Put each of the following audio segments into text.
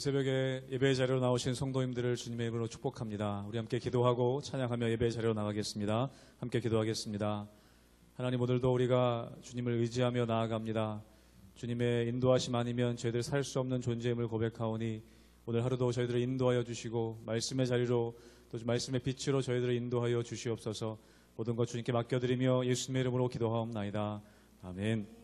새벽에 예배 자리로 나오신 성도님들을 주님의 이름으로 축복합니다. 우리 함께 기도하고 찬양하며 예배 자리로 나가겠습니다. 함께 기도하겠습니다. 하나님, 오늘도 우리가 주님을 의지하며 나아갑니다. 주님의 인도하심 아니면 저희들 살 수 없는 존재임을 고백하오니 오늘 하루도 저희들을 인도하여 주시고 말씀의 자리로 또 말씀의 빛으로 저희들을 인도하여 주시옵소서. 모든 것 주님께 맡겨드리며 예수님의 이름으로 기도하옵나이다. 아멘.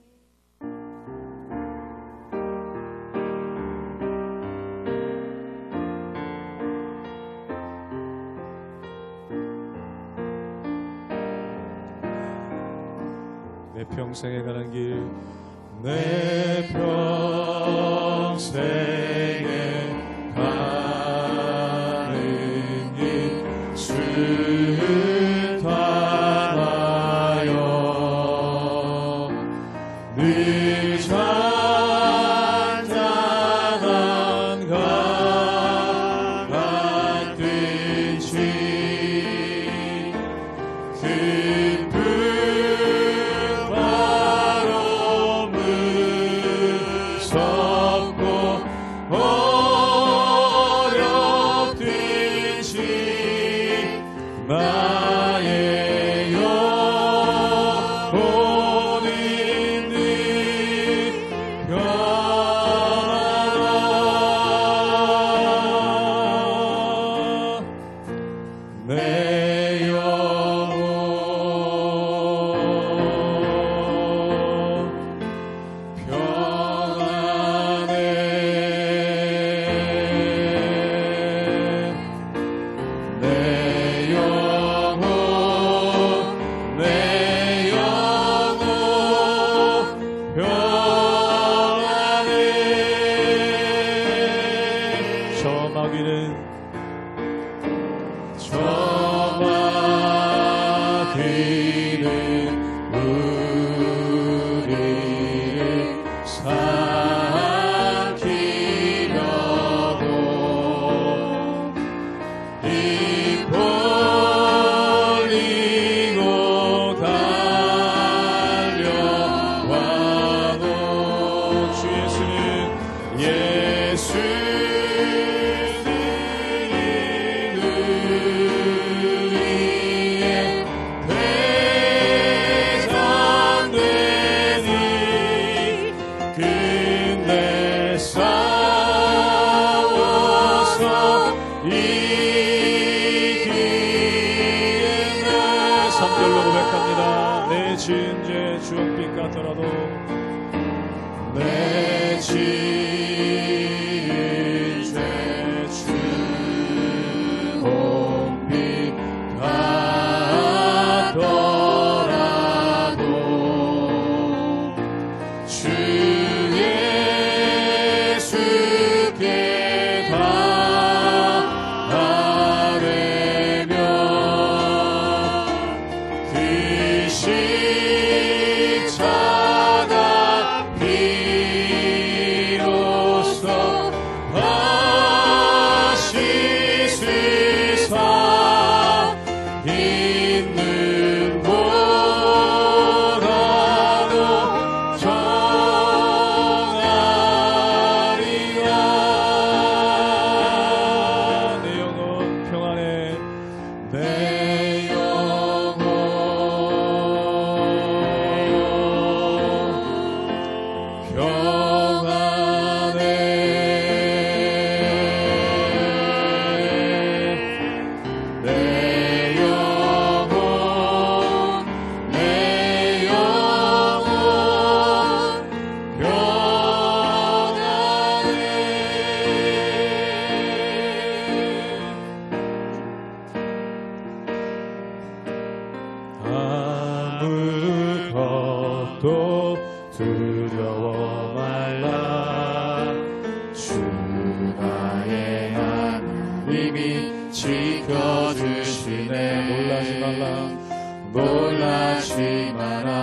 내 평생에 가는 길, 내 평생에 가는 길 순탄하여 늘 잔잔한 강 같듯이 나의 영혼이 늘 편하다. 내 영혼 평안해. 내 영혼 평안해. 저마기는 우리를 삼키려고 입 벌리고 달려와도 주 예수는 내 지은 죄 주홍빛 같더라도 내 지은 죄 주홍빛 같더라도 주 예수께 바라며 십자가 비로소 다시 세상 있는 보다도 정하리라. 내 영혼 평안해. 내 영혼 평안해. 내 영혼 평안해. 아무것도 두려워 말라. 주 나의 하나님이 지켜주시네. 놀라지 말라. 놀라지 마라.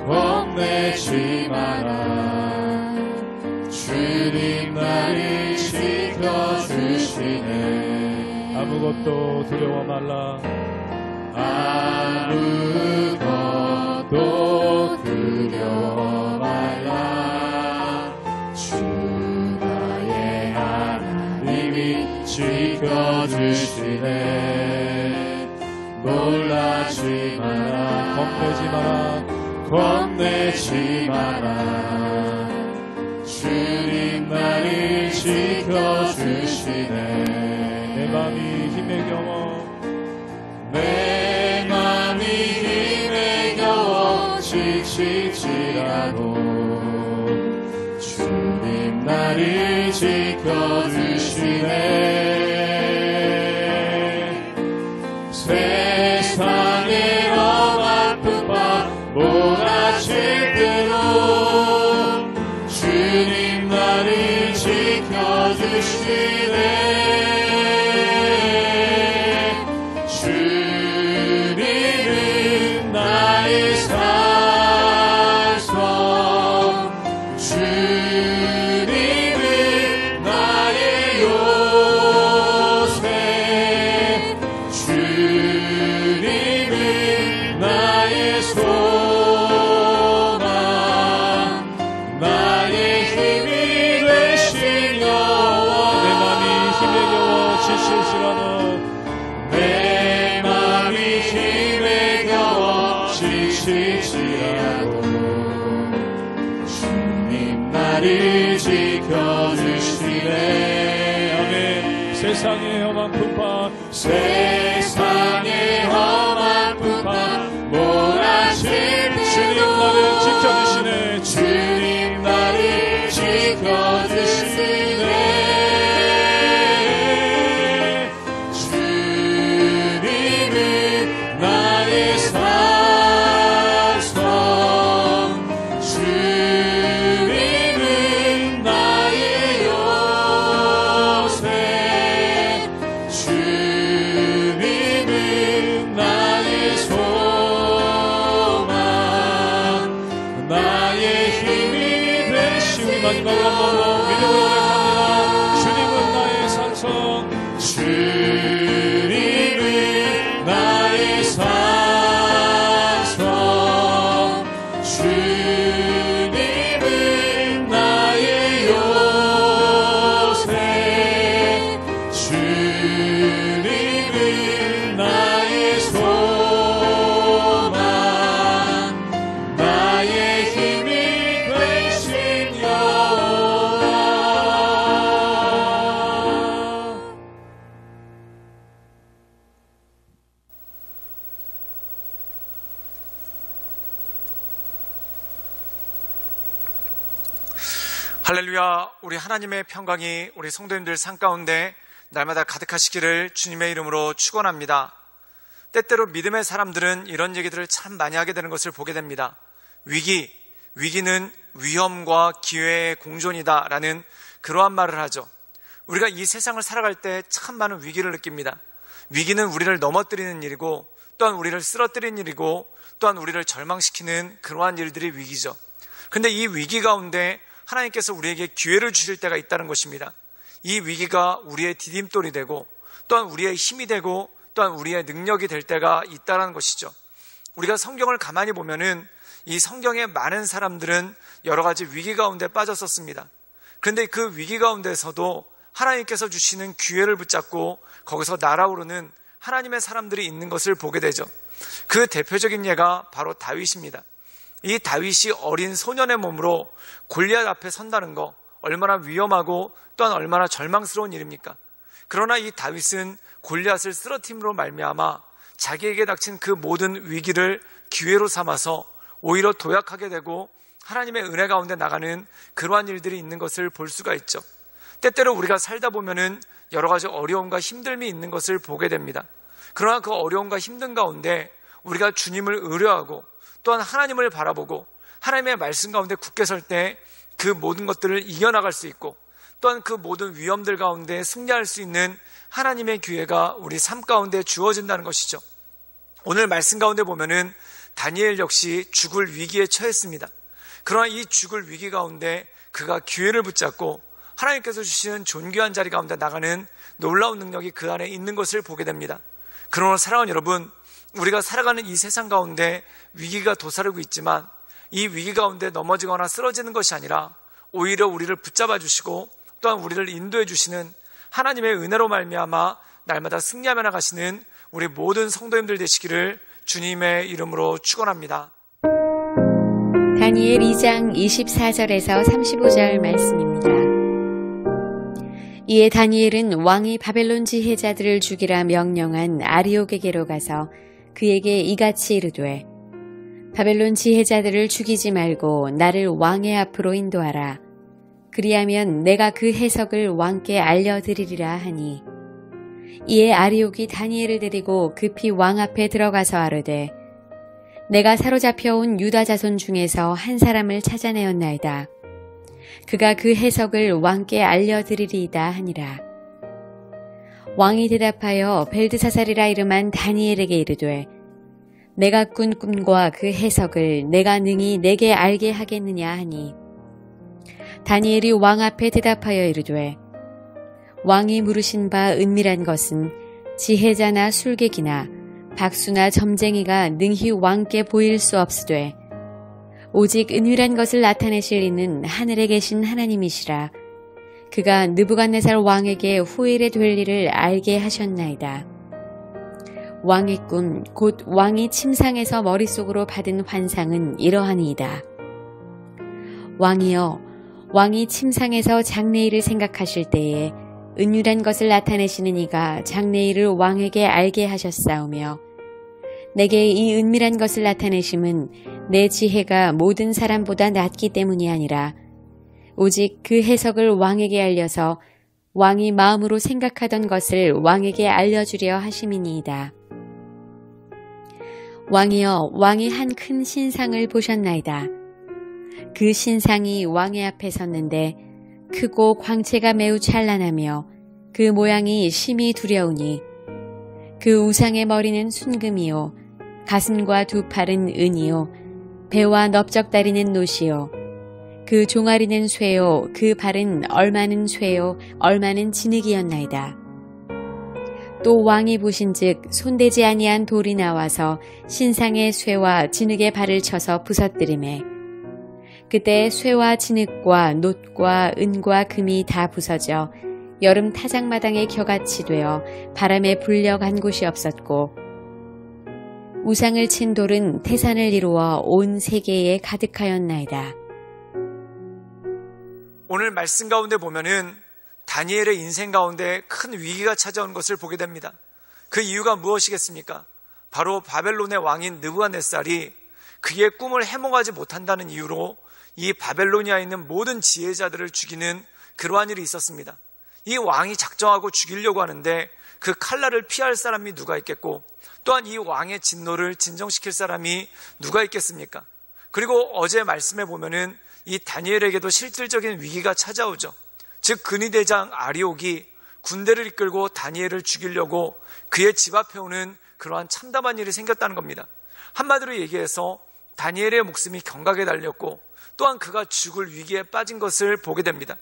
겁내지 마라. 주님 나를 지켜주시네. 아무것도 두려워 말라. 아무것도 두려워 말라. 주 지켜주시네. 놀라지 마라, 겁내지 마라, 겁내지 마라. 주님 나를 지켜주시네. 내 맘이 힘에 겨워, 내 맘이 힘에 겨워 지칠지라도 주님 나를 지켜주시네. 세상의 험한 풍파 몰아칠 때도 주님 나를 지켜주시네. 주님은 나의 산성, 주님은 나의 요새, 주님은 나의 소망, 나의 힘이 되신 여호와. 내 맘이 힘에 겨워 지칠지라도, 내 맘이 힘에 겨워 지칠지라도 주님 나를 지켜주시네. 아멘. 세상의 험한 풍파, 세상의 험한 풍파 몰아칠 주님 때도 나를 지켜주시네. 주님 나를 지켜주시네. 주님은 나의 산성, 주님은 나의 요새, 주님은 나의 소망, 나의 힘이 되시오. 마지막으로 한번 믿음으로 고백합니다. 주님은 나의 산성, 주님은 나의 산성, 주님은 나의 요새, 주님은 나의 소망, 나의 힘이 되신 여호와. 할렐루야. 우리 하나님의 평강이 우리 성도님들 삶 가운데 날마다 가득하시기를 주님의 이름으로 축원합니다. 때때로 믿음의 사람들은 이런 얘기들을 참 많이 하게 되는 것을 보게 됩니다. 위기는 위험과 기회의 공존이다 라는 그러한 말을 하죠. 우리가 이 세상을 살아갈 때 참 많은 위기를 느낍니다. 위기는 우리를 넘어뜨리는 일이고, 또한 우리를 쓰러뜨리는 일이고, 또한 우리를 절망시키는 그러한 일들이 위기죠. 근데 이 위기 가운데 하나님께서 우리에게 기회를 주실 때가 있다는 것입니다. 이 위기가 우리의 디딤돌이 되고, 또한 우리의 힘이 되고, 또한 우리의 능력이 될 때가 있다는 것이죠. 우리가 성경을 가만히 보면은 이 성경의 많은 사람들은 여러 가지 위기 가운데 빠졌었습니다. 그런데 그 위기 가운데서도 하나님께서 주시는 기회를 붙잡고 거기서 날아오르는 하나님의 사람들이 있는 것을 보게 되죠. 그 대표적인 예가 바로 다윗입니다. 이 다윗이 어린 소년의 몸으로 골리앗 앞에 선다는 거 얼마나 위험하고 또한 얼마나 절망스러운 일입니까? 그러나 이 다윗은 골리앗을 쓰러뜨림으로 말미암아 자기에게 닥친 그 모든 위기를 기회로 삼아서 오히려 도약하게 되고 하나님의 은혜 가운데 나가는 그러한 일들이 있는 것을 볼 수가 있죠. 때때로 우리가 살다 보면은 여러 가지 어려움과 힘듦이 있는 것을 보게 됩니다. 그러나 그 어려움과 힘든 가운데 우리가 주님을 의뢰하고 또한 하나님을 바라보고 하나님의 말씀 가운데 굳게 설 때 그 모든 것들을 이겨나갈 수 있고 또한 그 모든 위험들 가운데 승리할 수 있는 하나님의 기회가 우리 삶 가운데 주어진다는 것이죠. 오늘 말씀 가운데 보면은 다니엘 역시 죽을 위기에 처했습니다. 그러나 이 죽을 위기 가운데 그가 기회를 붙잡고 하나님께서 주시는 존귀한 자리 가운데 나가는 놀라운 능력이 그 안에 있는 것을 보게 됩니다. 그러나 사랑하는 여러분, 우리가 살아가는 이 세상 가운데 위기가 도사리고 있지만 이 위기 가운데 넘어지거나 쓰러지는 것이 아니라 오히려 우리를 붙잡아 주시고 또한 우리를 인도해 주시는 하나님의 은혜로 말미암아 날마다 승리하며 나가시는 우리 모든 성도님들 되시기를 주님의 이름으로 축원합니다. 다니엘 2장 24절에서 35절 말씀입니다. 이에 다니엘은 왕이 바벨론 지혜자들을 죽이라 명령한 아리옥에게로 가서 그에게 이같이 이르되 바벨론 지혜자들을 죽이지 말고 나를 왕의 앞으로 인도하라. 그리하면 내가 그 해석을 왕께 알려드리리라 하니 이에 아리옥이 다니엘을 데리고 급히 왕 앞에 들어가서 아뢰되 내가 사로잡혀온 유다 자손 중에서 한 사람을 찾아내었나이다. 그가 그 해석을 왕께 알려드리리이다 하니라. 왕이 대답하여 벨드사살이라 이름한 다니엘에게 이르되 내가 꾼 꿈과 그 해석을 내가 능히 내게 알게 하겠느냐 하니 다니엘이 왕 앞에 대답하여 이르되 왕이 물으신 바 은밀한 것은 지혜자나 술객이나 박수나 점쟁이가 능히 왕께 보일 수 없으되 오직 은밀한 것을 나타내실 이는 하늘에 계신 하나님이시라. 그가 느부갓네살 왕에게 후일에 될 일을 알게 하셨나이다. 왕의 꿈, 곧 왕이 침상에서 머릿속으로 받은 환상은 이러하니이다. 왕이여, 왕이 침상에서 장래일을 생각하실 때에 은밀한 것을 나타내시는 이가 장래일을 왕에게 알게 하셨사오며 내게 이 은밀한 것을 나타내심은 내 지혜가 모든 사람보다 낮기 때문이 아니라 오직 그 해석을 왕에게 알려서 왕이 마음으로 생각하던 것을 왕에게 알려주려 하심이니이다. 왕이여, 왕이 한 큰 신상을 보셨나이다. 그 신상이 왕의 앞에 섰는데 크고 광채가 매우 찬란하며 그 모양이 심히 두려우니 그 우상의 머리는 순금이요 가슴과 두 팔은 은이요 배와 넓적다리는 노시요 그 종아리는 쇠요 그 발은 얼마는 쇠요 얼마는 진흙이었나이다. 또 왕이 보신즉 손대지 아니한 돌이 나와서 신상의 쇠와 진흙의 발을 쳐서 부서뜨리매 그때 쇠와 진흙과 놋과 은과 금이 다 부서져 여름 타작마당의 겨같이 되어 바람에 불려간 곳이 없었고 우상을 친 돌은 태산을 이루어 온 세계에 가득하였나이다. 오늘 말씀 가운데 보면은 다니엘의 인생 가운데 큰 위기가 찾아온 것을 보게 됩니다. 그 이유가 무엇이겠습니까? 바로 바벨론의 왕인 느부갓네살이 그의 꿈을 해몽하지 못한다는 이유로 이 바벨로니아에 있는 모든 지혜자들을 죽이는 그러한 일이 있었습니다. 이 왕이 작정하고 죽이려고 하는데 그 칼날을 피할 사람이 누가 있겠고 또한 이 왕의 진노를 진정시킬 사람이 누가 있겠습니까? 그리고 어제 말씀에 보면은 이 다니엘에게도 실질적인 위기가 찾아오죠. 즉 근위대장 아리옥이 군대를 이끌고 다니엘을 죽이려고 그의 집 앞에 오는 그러한 참담한 일이 생겼다는 겁니다. 한마디로 얘기해서 다니엘의 목숨이 경각에 달렸고 또한 그가 죽을 위기에 빠진 것을 보게 됩니다.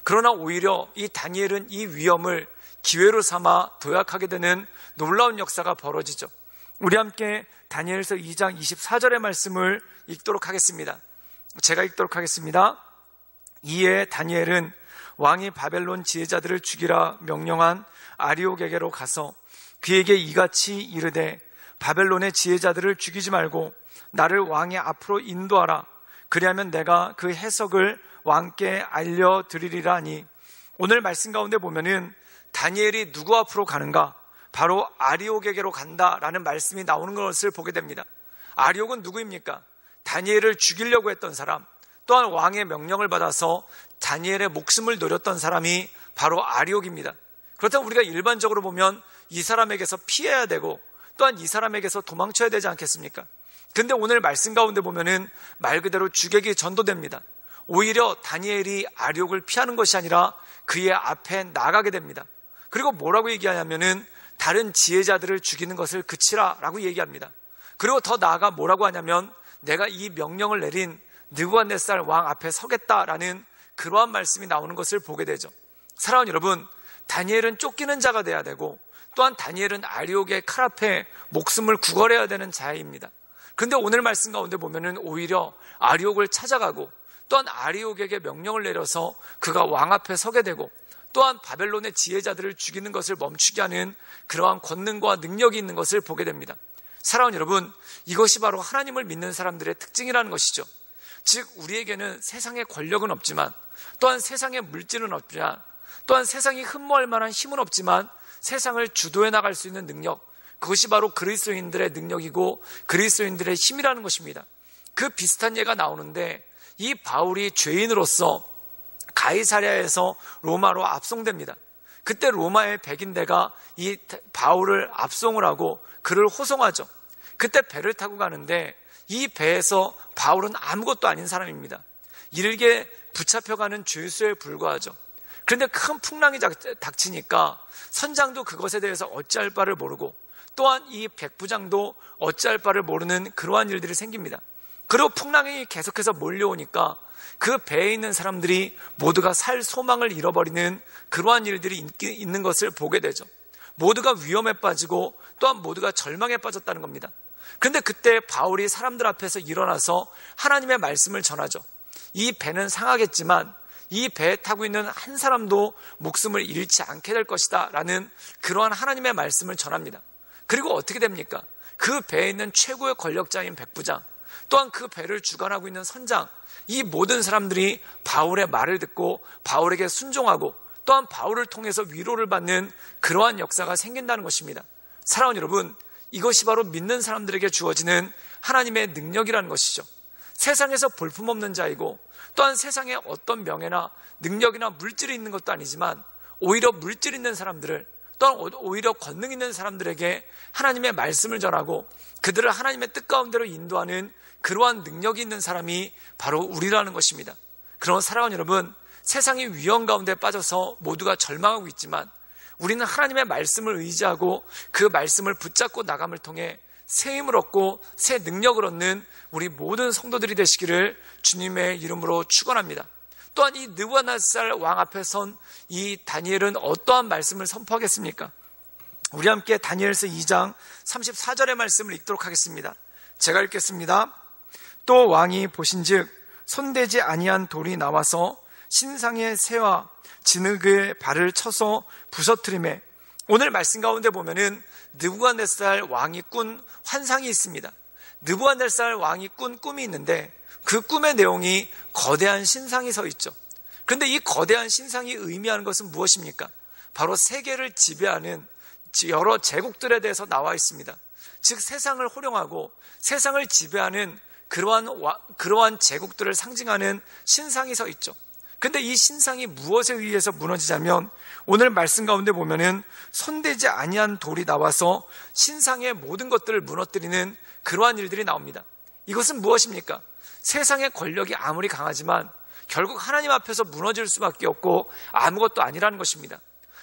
그러나 오히려 이 다니엘은 이 위험을 기회로 삼아 도약하게 되는 놀라운 역사가 벌어지죠. 우리 함께 다니엘서 2장 24절의 말씀을 읽도록 하겠습니다. 제가 읽도록 하겠습니다. 이에 다니엘은 왕이 바벨론 지혜자들을 죽이라 명령한 아리옥에게로 가서 그에게 이같이 이르되 바벨론의 지혜자들을 죽이지 말고 나를 왕의 앞으로 인도하라. 그리하면 내가 그 해석을 왕께 알려드리리라 하니 오늘 말씀 가운데 보면은 다니엘이 누구 앞으로 가는가? 바로 아리옥에게로 간다라는 말씀이 나오는 것을 보게 됩니다. 아리옥은 누구입니까? 다니엘을 죽이려고 했던 사람, 또한 왕의 명령을 받아서 다니엘의 목숨을 노렸던 사람이 바로 아리옥입니다. 그렇다면 우리가 일반적으로 보면 이 사람에게서 피해야 되고 또한 이 사람에게서 도망쳐야 되지 않겠습니까? 근데 오늘 말씀 가운데 보면은 말 그대로 죽에게 전도됩니다. 오히려 다니엘이 아리옥을 피하는 것이 아니라 그의 앞에 나가게 됩니다. 그리고 뭐라고 얘기하냐면은 다른 지혜자들을 죽이는 것을 그치라 라고 얘기합니다. 그리고 더 나아가 뭐라고 하냐면 내가 이 명령을 내린 느부갓네살 왕 앞에 서겠다라는 그러한 말씀이 나오는 것을 보게 되죠. 사랑하는 여러분, 다니엘은 쫓기는 자가 돼야 되고 또한 다니엘은 아리옥의 칼 앞에 목숨을 구걸해야 되는 자입니다. 근데 오늘 말씀 가운데 보면은 오히려 아리옥을 찾아가고 또한 아리옥에게 명령을 내려서 그가 왕 앞에 서게 되고 또한 바벨론의 지혜자들을 죽이는 것을 멈추게 하는 그러한 권능과 능력이 있는 것을 보게 됩니다. 사랑하는 여러분, 이것이 바로 하나님을 믿는 사람들의 특징이라는 것이죠. 즉 우리에게는 세상의 권력은 없지만, 또한 세상의 물질은 없지만, 또한 세상이 흠모할 만한 힘은 없지만 세상을 주도해 나갈 수 있는 능력, 그것이 바로 그리스도인들의 능력이고 그리스도인들의 힘이라는 것입니다. 그 비슷한 예가 나오는데, 이 바울이 죄인으로서 가이사랴에서 로마로 압송됩니다. 그때 로마의 백인대가 이 바울을 압송을 하고 그를 호송하죠. 그때 배를 타고 가는데 이 배에서 바울은 아무것도 아닌 사람입니다. 일개 붙잡혀가는 죄수에 불과하죠. 그런데 큰 풍랑이 닥치니까 선장도 그것에 대해서 어찌할 바를 모르고, 또한 이 백부장도 어찌할 바를 모르는 그러한 일들이 생깁니다. 그리고 풍랑이 계속해서 몰려오니까 그 배에 있는 사람들이 모두가 살 소망을 잃어버리는 그러한 일들이 있는 것을 보게 되죠. 모두가 위험에 빠지고 또한 모두가 절망에 빠졌다는 겁니다. 그런데 그때 바울이 사람들 앞에서 일어나서 하나님의 말씀을 전하죠. 이 배는 상하겠지만 이 배에 타고 있는 한 사람도 목숨을 잃지 않게 될 것이다 라는 그러한 하나님의 말씀을 전합니다. 그리고 어떻게 됩니까? 그 배에 있는 최고의 권력자인 백부장, 또한 그 배를 주관하고 있는 선장, 이 모든 사람들이 바울의 말을 듣고 바울에게 순종하고 또한 바울을 통해서 위로를 받는 그러한 역사가 생긴다는 것입니다. 사랑하는 여러분, 이것이 바로 믿는 사람들에게 주어지는 하나님의 능력이라는 것이죠. 세상에서 볼품없는 자이고 또한 세상에 어떤 명예나 능력이나 물질이 있는 것도 아니지만 오히려 물질 있는 사람들을, 또한 오히려 권능 있는 사람들에게 하나님의 말씀을 전하고 그들을 하나님의 뜻 가운데로 인도하는 그러한 능력이 있는 사람이 바로 우리라는 것입니다. 그런 사랑하는 여러분, 세상이 위험 가운데 빠져서 모두가 절망하고 있지만 우리는 하나님의 말씀을 의지하고 그 말씀을 붙잡고 나감을 통해 새 힘을 얻고 새 능력을 얻는 우리 모든 성도들이 되시기를 주님의 이름으로 축원합니다. 또한 이 느부갓네살 왕 앞에 선 이 다니엘은 어떠한 말씀을 선포하겠습니까? 우리 함께 다니엘서 2장 34절의 말씀을 읽도록 하겠습니다. 제가 읽겠습니다. 또 왕이 보신즉 손대지 아니한 돌이 나와서 신상의 새와 진흙의 발을 쳐서 부서뜨리매, 오늘 말씀 가운데 보면은 느부갓네살 왕이 꾼 환상이 있습니다. 느부갓네살 왕이 꾼 꿈이 있는데 그 꿈의 내용이 거대한 신상이 서 있죠. 그런데 이 거대한 신상이 의미하는 것은 무엇입니까? 바로 세계를 지배하는 여러 제국들에 대해서 나와 있습니다. 즉 세상을 호령하고 세상을 지배하는 그러한 제국들을 상징하는 신상이 서 있죠. 그런데 이 신상이 무엇에 의해서 무너지자면 오늘 말씀 가운데 보면은 손대지 아니한 돌이 나와서 신상의 모든 것들을 무너뜨리는 그러한 일들이 나옵니다. 이것은 무엇입니까? 세상의 권력이 아무리 강하지만 결국 하나님 앞에서 무너질 수밖에 없고 아무것도 아니라는 것입니다.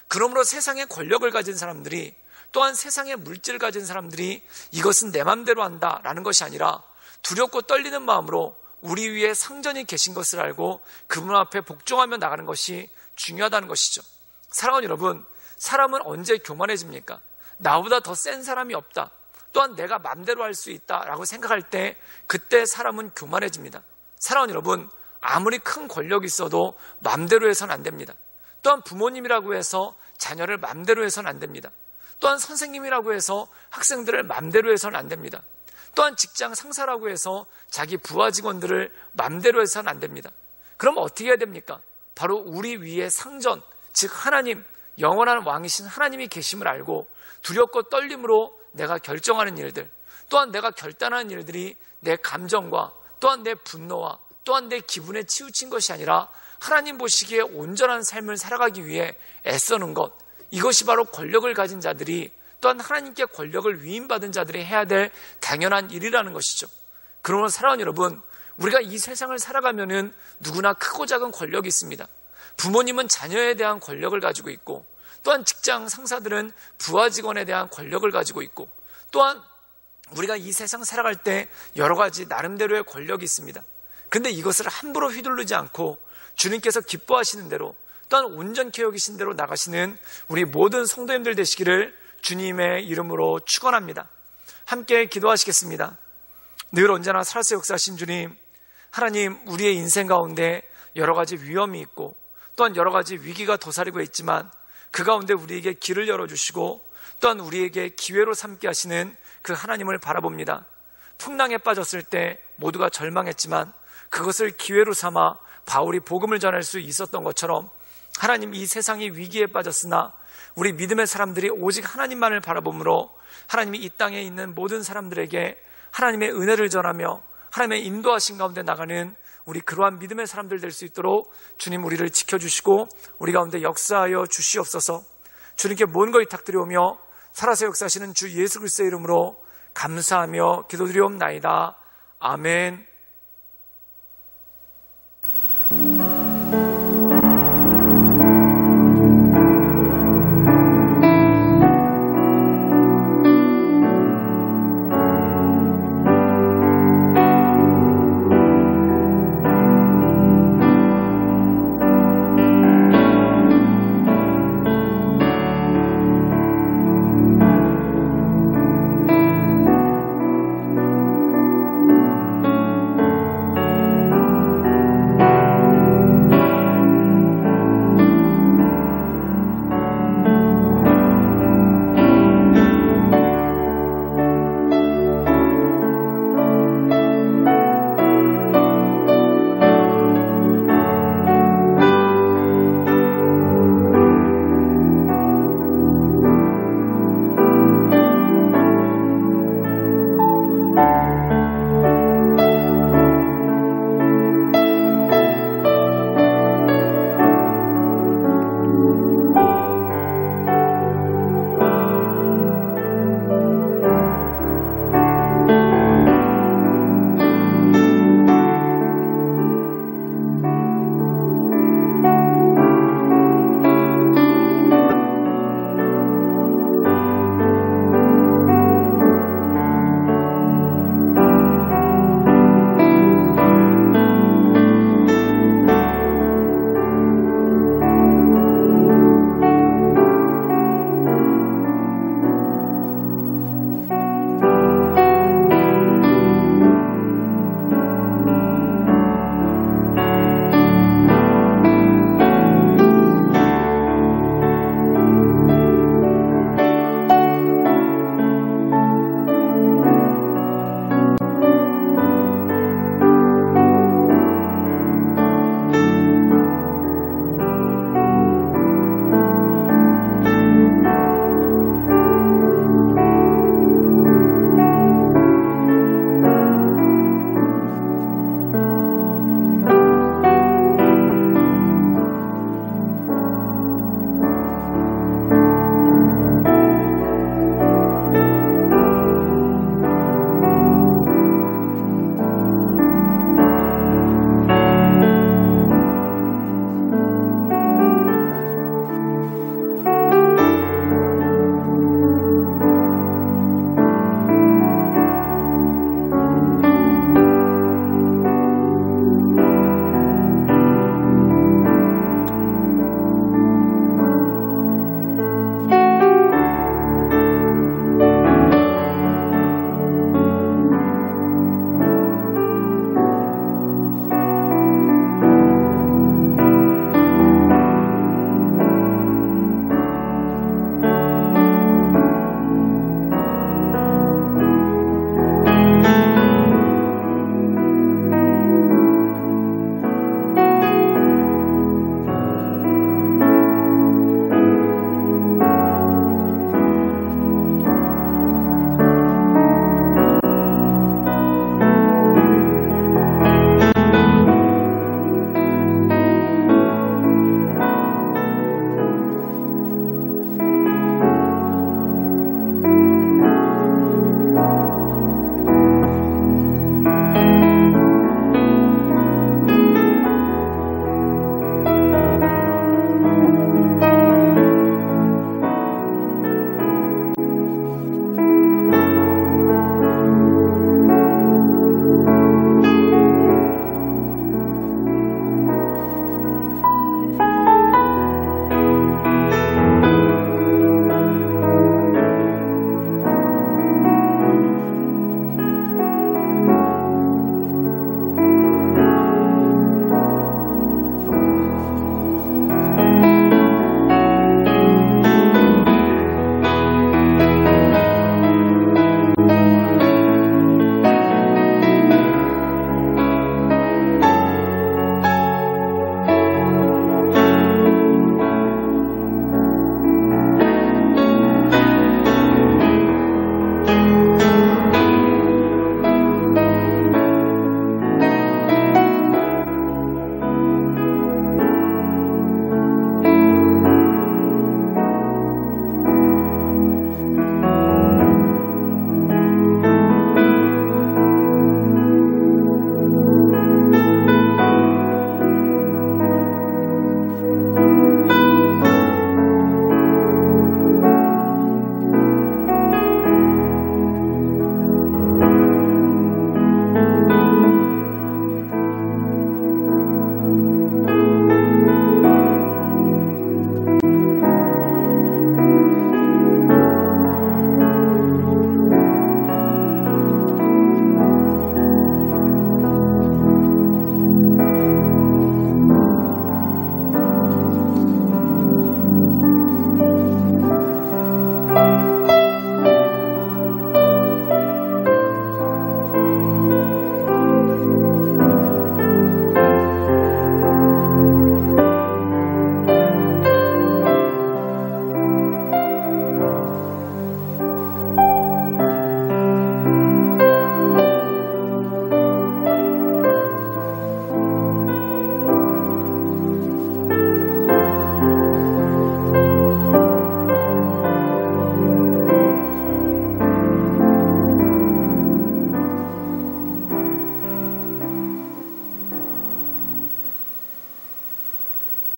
그러므로 세상의 권력을 가진 사람들이, 또한 세상의 물질을 가진 사람들이 이것은 내 맘대로 한다라는 것이 아니라 두렵고 떨리는 마음으로 우리 위에 상전이 계신 것을 알고 그분 앞에 복종하며 나가는 것이 중요하다는 것이죠. 사랑하는 여러분, 사람은 언제 교만해집니까? 나보다 더 센 사람이 없다, 또한 내가 맘대로 할 수 있다라고 생각할 때 그때 사람은 교만해집니다. 사랑하는 여러분, 아무리 큰 권력이 있어도 맘대로 해서는 안 됩니다. 또한 부모님이라고 해서 자녀를 맘대로 해서는 안 됩니다. 또한 선생님이라고 해서 학생들을 맘대로 해서는 안 됩니다. 또한 직장 상사라고 해서 자기 부하 직원들을 맘대로 해서는 안 됩니다. 그럼 어떻게 해야 됩니까? 바로 우리 위에 상전, 즉 하나님, 영원한 왕이신 하나님이 계심을 알고 두렵고 떨림으로 내가 결정하는 일들, 또한 내가 결단하는 일들이 내 감정과 또한 내 분노와 또한 내 기분에 치우친 것이 아니라 하나님 보시기에 온전한 삶을 살아가기 위해 애쓰는 것, 이것이 바로 권력을 가진 자들이, 또한 하나님께 권력을 위임받은 자들이 해야 될 당연한 일이라는 것이죠. 그러므로 사랑하는 여러분, 우리가 이 세상을 살아가면은 누구나 크고 작은 권력이 있습니다. 부모님은 자녀에 대한 권력을 가지고 있고, 또한 직장 상사들은 부하 직원에 대한 권력을 가지고 있고, 또한 우리가 이 세상 살아갈 때 여러 가지 나름대로의 권력이 있습니다. 근데 이것을 함부로 휘둘르지 않고 주님께서 기뻐하시는 대로, 또한 온전케 여기신 대로 나가시는 우리 모든 성도님들 되시기를 주님의 이름으로 축원합니다. 함께 기도하시겠습니다. 늘 언제나 살아서 역사하신 주님, 하나님, 우리의 인생 가운데 여러 가지 위험이 있고 또한 여러 가지 위기가 도사리고 있지만 그 가운데 우리에게 길을 열어주시고 또한 우리에게 기회로 삼게 하시는 그 하나님을 바라봅니다. 풍랑에 빠졌을 때 모두가 절망했지만 그것을 기회로 삼아 바울이 복음을 전할 수 있었던 것처럼 하나님, 이 세상이 위기에 빠졌으나 우리 믿음의 사람들이 오직 하나님만을 바라보므로 하나님이 이 땅에 있는 모든 사람들에게 하나님의 은혜를 전하며 하나님의 인도하신 가운데 나가는 우리 그러한 믿음의 사람들 될 수 있도록 주님 우리를 지켜주시고 우리 가운데 역사하여 주시옵소서. 주님께 모든 걸 부탁드리오며 살아서 역사하시는 주 예수 그리스도의 이름으로 감사하며 기도드리옵나이다. 아멘.